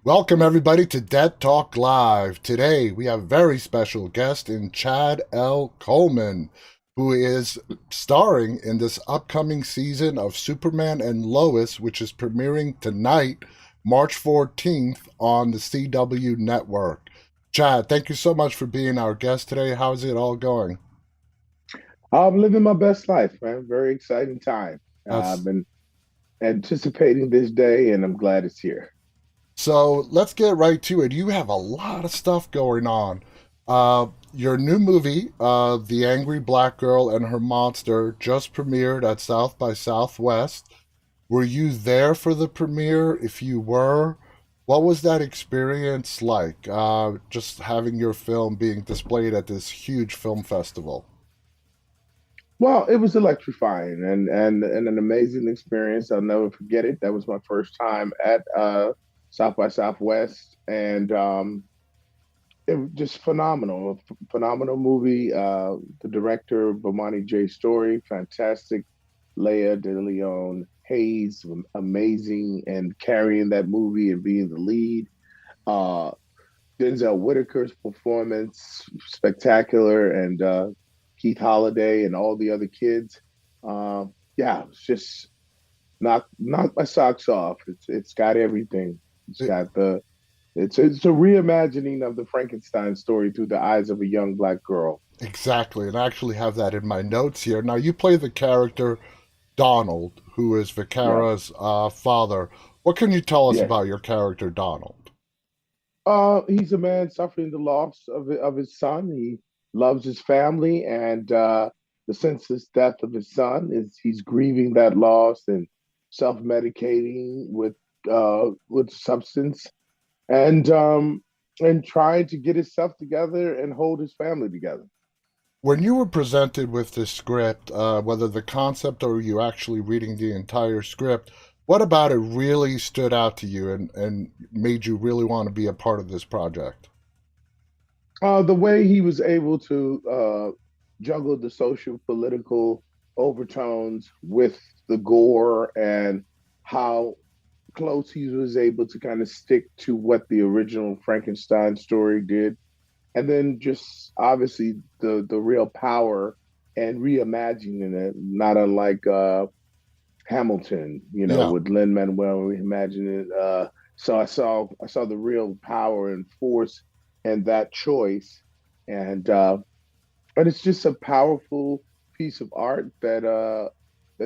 Welcome, everybody, to Dead Talk Live. Today, we have a very special guest in Chad L. Coleman, who is starring in this upcoming season of Superman and Lois, which is premiering tonight, March 14th, on the CW network. Chad, thank you so much for being our guest today. How's it all going? I'm living my best life, man. Very exciting time. I've That's been anticipating this day, and I'm glad it's here. So let's get right to it. You have a lot of stuff going on. Your new movie, The Angry Black Girl and Her Monster, just premiered at South by Southwest. Were you there for the premiere? If you were, what was that experience like? Just having your film being displayed at this huge film festival. Well, it was electrifying and an amazing experience. I'll never forget it. That was my first time at South by Southwest, and it was just phenomenal. Phenomenal movie. The director, Bomani J. Story, fantastic. Leia De Leon Hayes, amazing, and carrying that movie and being the lead. Uh, Denzel Whitaker's performance, spectacular, and Keith Holiday and all the other kids. Uh, yeah, it's just knock my socks off. It's got everything. It's E- got the it's a reimagining of the Frankenstein story through the eyes of a young black girl. Exactly, and I actually have that in my notes here. Now, you play the character Donald, who is Yeah, Vicara's father. What can you tell us yes. about your character, Donald? He's a man suffering the loss of his son. He loves his family, and the senseless death of his son is he's grieving that loss and self-medicating with substance and trying to get himself together and hold his family together. When you were presented with this script, whether the concept or you actually reading the entire script, what about it really stood out to you and made you really want to be a part of this project? The way he was able to juggle the social political overtones with the gore and how close he was able to kind of stick to what the original Frankenstein story did, and then just obviously the real power and reimagining it, not unlike Hamilton, Yeah. with Lin Manuel reimagining it. So I saw the real power and force in that choice, and but it's just a powerful piece of art that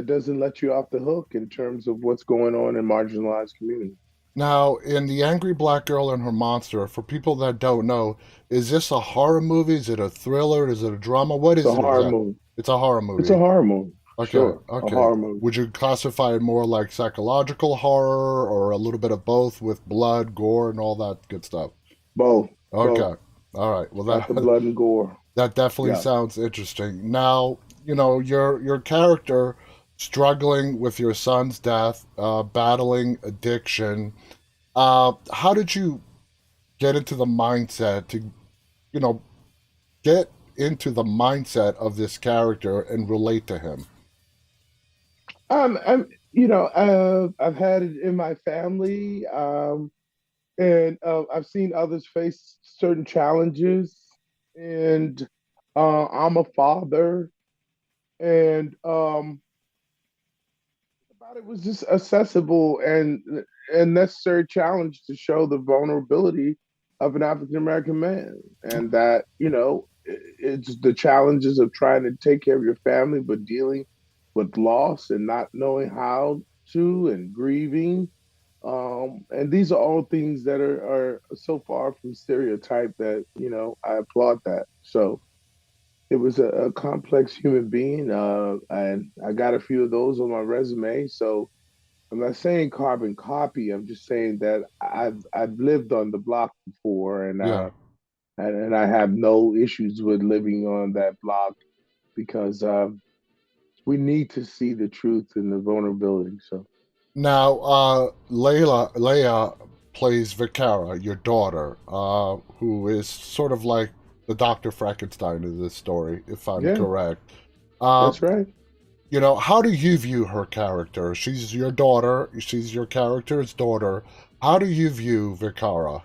doesn't let you off the hook in terms of what's going on in marginalized communities. Now, in The Angry Black Girl and Her Monster, for people that don't know, is this a horror movie? Is it a thriller? Is it a drama? What It's is a it horror exactly? movie. It's a horror It's a movie. horror movie, Okay, sure, a okay. horror movie. Would you classify it more like psychological horror or a little bit of both with blood, gore, and all that good stuff? Both, both Okay. All right. Well, got the that blood and gore. that definitely Yeah. sounds interesting. Now, your character struggling with your son's death, battling addiction. How did you get into the mindset to, you know, get into the mindset of this character and relate to him? I've had it in my family, and I've seen others face certain challenges, and I'm a father, and about it was just accessible and necessary challenge to show the vulnerability of an African American man, and that it's the challenges of trying to take care of your family, but dealing with loss and not knowing how to and grieving. And these are all things that are so far from stereotype that I applaud that. So it was a complex human being, and I got a few of those on my resume. So I'm not saying carbon copy. I'm just saying that I've lived on the block before, Yeah. and I have no issues with living on that block because we need to see the truth and the vulnerability. So Now, Leia plays Vicara, your daughter, who is sort of like the Dr. Frankenstein of this story, if I'm yeah, correct. Uh, that's right. how do you view her character? She's your daughter. She's your character's daughter. How do you view Vicara?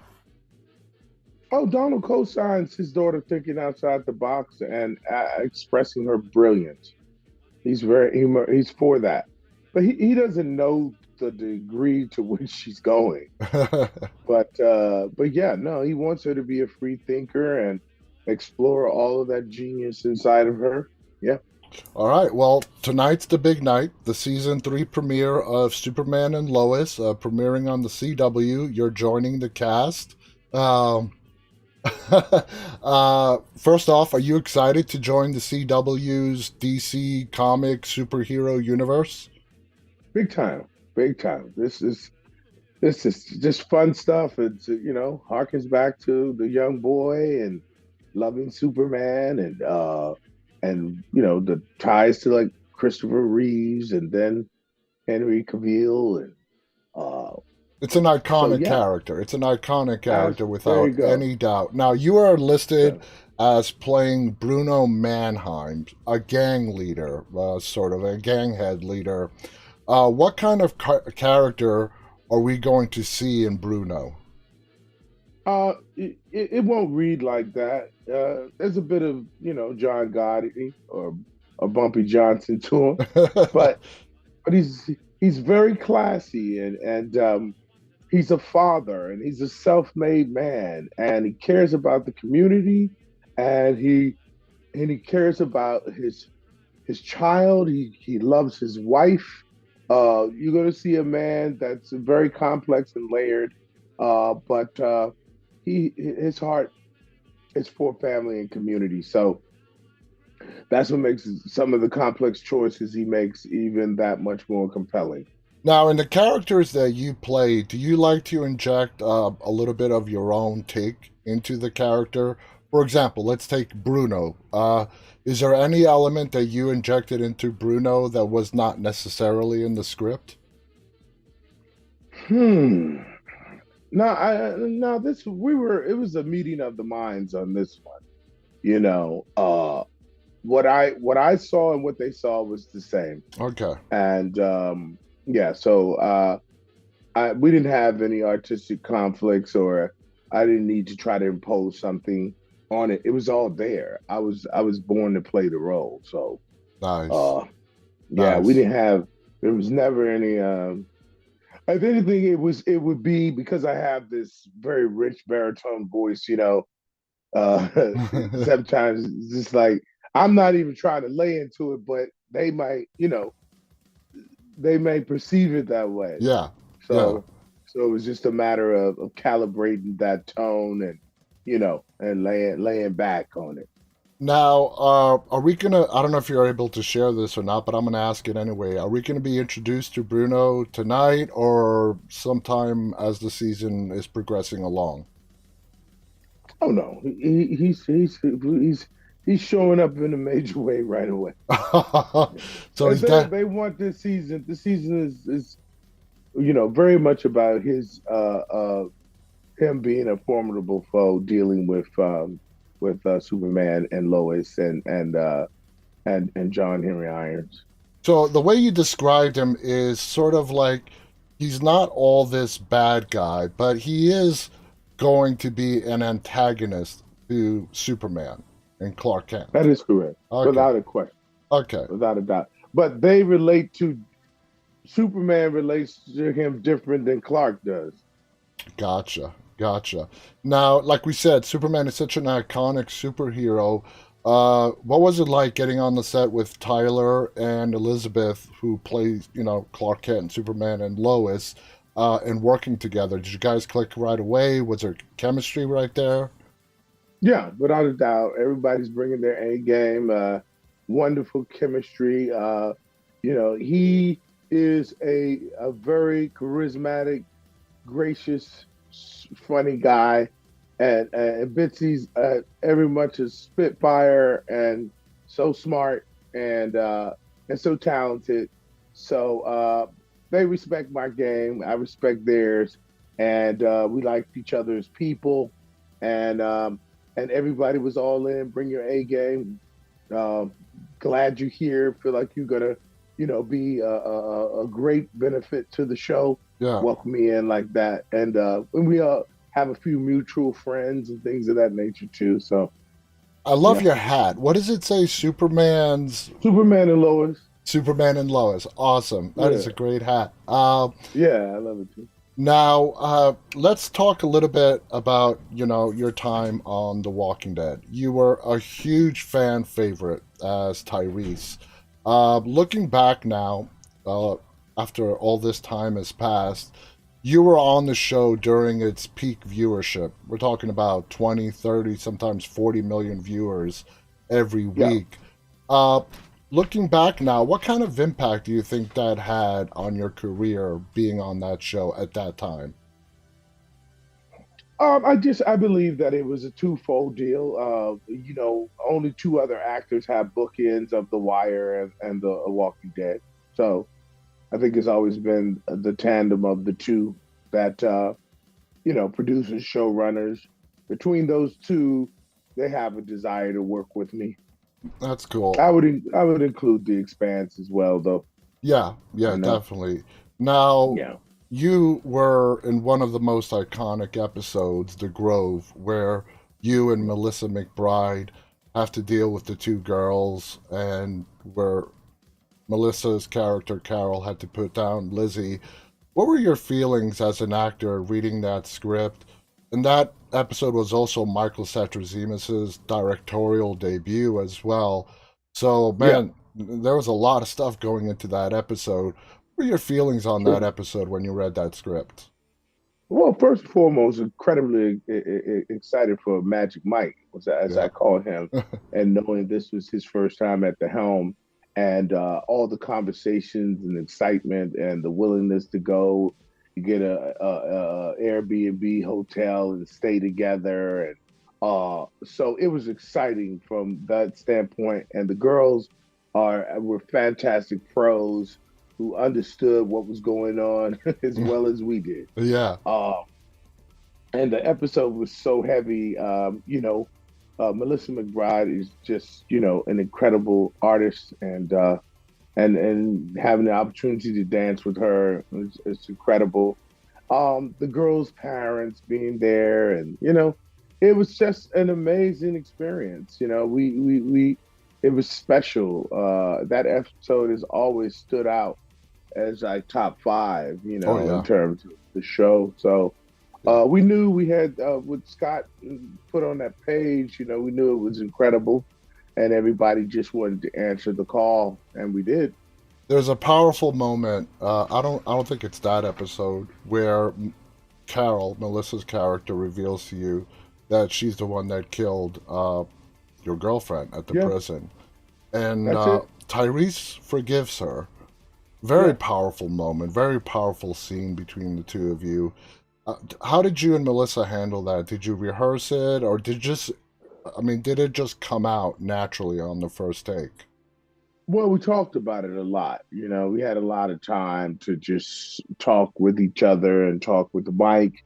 Oh, Donald co-signs his daughter thinking outside the box and expressing her brilliance. He's for that, but he doesn't know the degree to which she's going. But yeah, no, he wants her to be a free thinker and explore all of that genius inside of her. Yeah. All right. Well, tonight's the big night, the season 3 premiere of Superman and Lois, premiering on the CW. You're joining the cast. Um, First off, are you excited to join the CW's DC comic superhero universe? Big time, big time. This is just fun stuff. It's harkens back to the young boy and loving Superman and the ties to like Christopher Reeves and then Henry Cavill and uh It's an so iconic yeah, character. It's an iconic as character there without you go. any doubt. Now, you are listed So as playing Bruno Mannheim, a gang leader, sort of a gang head leader. What kind of character are we going to see in Bruno? it won't read like that. There's a bit of John Gotti or Bumpy Johnson to him, but he's very classy and he's a father and he's a self-made man and he cares about the community and he cares about his child. He loves his wife. You're going to see a man that's very complex and layered, but his heart is for family and community. So that's what makes some of the complex choices he makes even that much more compelling. Now, in the characters that you play, do you like to inject a little bit of your own take into the character? For example, let's take Bruno. Is there any element that you injected into Bruno that was not necessarily in the script? Hmm. No, no. This we were. It was a meeting of the minds on this one. You know, what I saw and what they saw was the same, Okay, and yeah. So we didn't have any artistic conflicts, or I didn't need to try to impose something on it. It was all there. I was born to play the role. So nice, uh, yeah, we nice. didn't have. There was never any. If anything, it would be because I have this very rich baritone voice. Uh, sometimes it's just like I'm not even trying to lay into it, but they may perceive it that way. Yeah, yeah. So, so it was just a matter of calibrating that tone and laying back on it. Now, are we gonna? I don't know if you're able to share this or not, but I'm gonna ask it anyway. Are we gonna be introduced to Bruno tonight or sometime as the season is progressing along? Oh no, he's showing up in a major way right away. So he's dead. They want this season. The season is very much about him being a formidable foe, dealing with Superman and Lois and John Henry Irons. So the way you described him is sort of like he's not all this bad guy, but he is going to be an antagonist to Superman and Clark Kent. That is correct, Okay. without a question, Okay. without a doubt. But they relate to Superman relates to him different than Clark does. Gotcha. Gotcha. Now, like we said, Superman is such an iconic superhero. What was it like getting on the set with Tyler and Elizabeth, who plays, Clark Kent and Superman and Lois, and working together? Did you guys click right away? Was there chemistry right there? Yeah, without a doubt. Everybody's bringing their A game. Wonderful chemistry. He is a very charismatic, gracious, funny guy, and Bitsy's every much a spitfire and so smart. And and so talented. So they respect my game. I respect theirs, and we liked each other as people, and um, and everybody was all in. Bring your A game. Uh, Glad you're here. Feel like you're gonna, be a great benefit to the show. Yeah. Welcome me in like that, and we have a few mutual friends and things of that nature too. So I love yeah, your hat. What does it say? Superman and Lois. Superman and Lois. Awesome. That is Yeah, a great hat. yeah, I love it too. Now, let's talk a little bit about, your time on The Walking Dead. You were a huge fan favorite as Tyrese. Looking back now, uh, after all this time has passed, you were on the show during its peak viewership. We're talking about 20, 30, sometimes 40 million viewers every Yeah. week. Uh, Looking back now, what kind of impact do you think that had on your career being on that show at that time? I believe that it was a twofold deal. Only two other actors have bookends of The Wire and The Walking Dead. So I think it's always been the tandem of the two that producers, showrunners. Between those two, they have a desire to work with me. That's cool. I would include The Expanse as well, though. Yeah, You yeah, know, definitely. Now, yeah, you were in one of the most iconic episodes, The Grove, where you and Melissa McBride have to deal with the two girls, and where Melissa's character, Carol, had to put down Lizzie. What were your feelings as an actor reading that script? And that episode was also Michael Satrazemis's directorial debut as well. So, yeah, man, there was a lot of stuff going into that episode. What were your feelings on that sure. episode when you read that script? Well, first and foremost, incredibly excited for Magic Mike, as Yeah. I call him, and knowing this was his first time at the helm, and all the conversations and excitement and the willingness to go, you get a Airbnb hotel and stay together, and so it was exciting from that standpoint. And the girls were fantastic pros who understood what was going on as well as we did. Yeah. Um, and the episode was so heavy. Melissa McBride is just an incredible artist, and having the opportunity to dance with her is incredible. The girls' parents being there, and it was just an amazing experience. We it was special. That episode has always stood out as like top five, Oh, in yeah. terms of the show. So Yeah. we knew we had what Scott put on that page. We knew it was incredible, and everybody just wanted to answer the call, and we did. There's a powerful moment. I don't think it's that episode where Carol, Melissa's character, reveals to you that she's the one that killed your girlfriend at the Yeah, prison, and that's it. Tyrese forgives her. Very Yeah. powerful moment. Very powerful scene between the two of you. How did you and Melissa handle that? Did you rehearse it, or did it just come out naturally on the first take? Well, we talked about it a lot. We had a lot of time to just talk with each other and talk with the mic,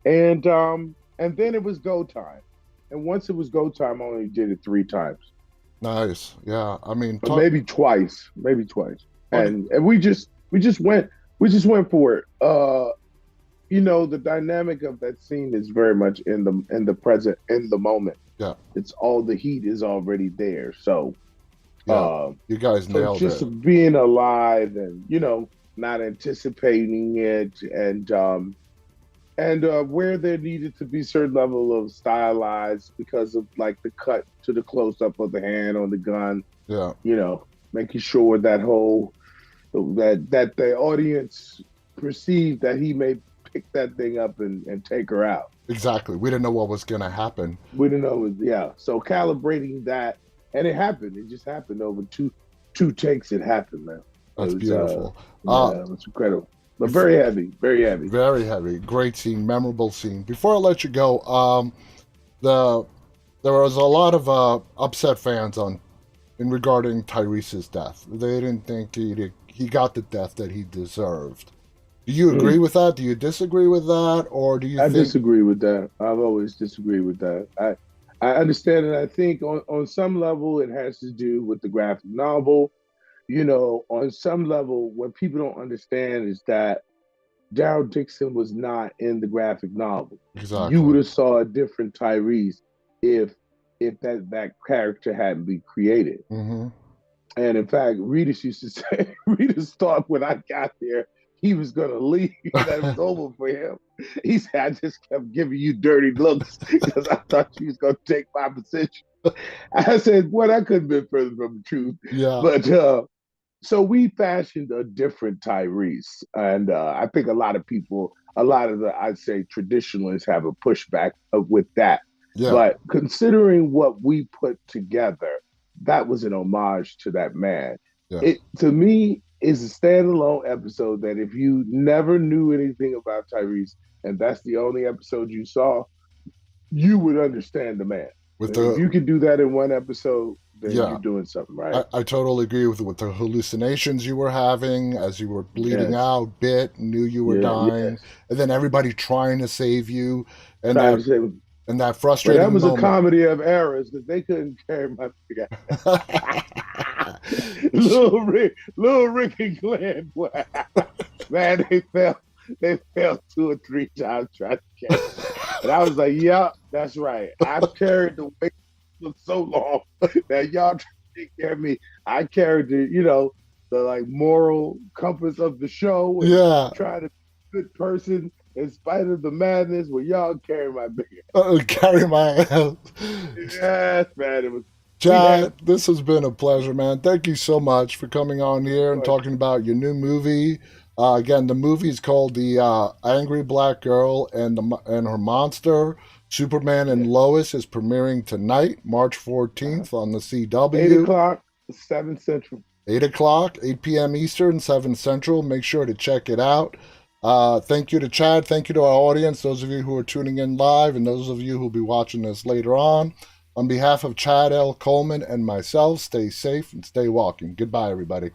and then it was go time. And once it was go time, I only did it three times, Nice. Yeah. I mean, but talk. maybe twice, Okay. and we just went for it. The dynamic of that scene is very much in the present, in the moment. Yeah. It's all the heat is already there. So Yeah. uh, You guys so nailed it. just being alive and not anticipating it, and where there needed to be certain level of stylized because of like the cut to the close up of the hand on the gun, Yeah. making sure that the audience perceived that he may pick that thing up and take her out. Exactly. We didn't know what was gonna happen. We didn't know, yeah. So calibrating that, and it happened. It just happened over two takes. It happened, man. It That's was beautiful. yeah, it was incredible, but very heavy, very heavy. Very heavy. Great scene. Memorable scene. Before I let you go, the there was a lot of upset fans on in regarding Tyrese's death. They didn't think he got the death that he deserved. Do you agree Mm. with that? Do you disagree with that? Or do you I think... disagree with that. I've always disagreed with that. I understand it. I think on some level it has to do with the graphic novel. On some level, what people don't understand is that Daryl Dixon was not in the graphic novel. You would Exactly. have saw a different Tyrese if that character hadn't been created. Mm-hmm. And in fact, Rita used to say, Rita thought when I got there, he was going to leave, that it was over for him. He said, I just kept giving you dirty looks because I thought you was going to take my position. I said, well, that couldn't have been further from the truth. Yeah. But so we fashioned a different Tyrese. And I think a lot of the, I'd say, traditionalists have a pushback with that. Yeah. But considering what we put together, that was an homage to that man. Yeah. It, to me, is a standalone episode that if you never knew anything about Tyrese and that's the only episode you saw, you would understand the man. With And if the... you could do that in one episode, then Yeah. you're doing something right. I totally agree with the hallucinations you were having as you were bleeding Yes. out, knew you were Yeah. dying, Yes. and then everybody trying to save you, and Trying that to say, and that but that frustrating was a moment. comedy of errors because they couldn't carry my figure. Little Rick and Glenn, boy, man, they fell 2 or 3 times trying to catch me. And I was like, yeah, that's right. I've carried the weight for so long that y'all trying to take care of me. I carried the like moral compass of the show and Yeah. trying to be a good person in spite of the madness. Well, y'all carry my bigger. Carry my ass. Yes, man. It was. We had Chad, this has been a pleasure, man. Thank you so much for coming on here and fun. talking about your new movie. Again, the movie is called The Angry Black Girl and Her Monster. Superman and Yeah. Lois is premiering tonight, March Uh-huh. 14th on the 8 CW. o'clock, 7 Central. 8 o'clock, 8 p.m. Eastern, 7 Central. Make sure to check it out. Thank you to Chad. Thank you to our audience, those of you who are tuning in live, and those of you who will be watching this later on. On behalf of Chad L. Coleman and myself, stay safe and stay walking. Goodbye, everybody.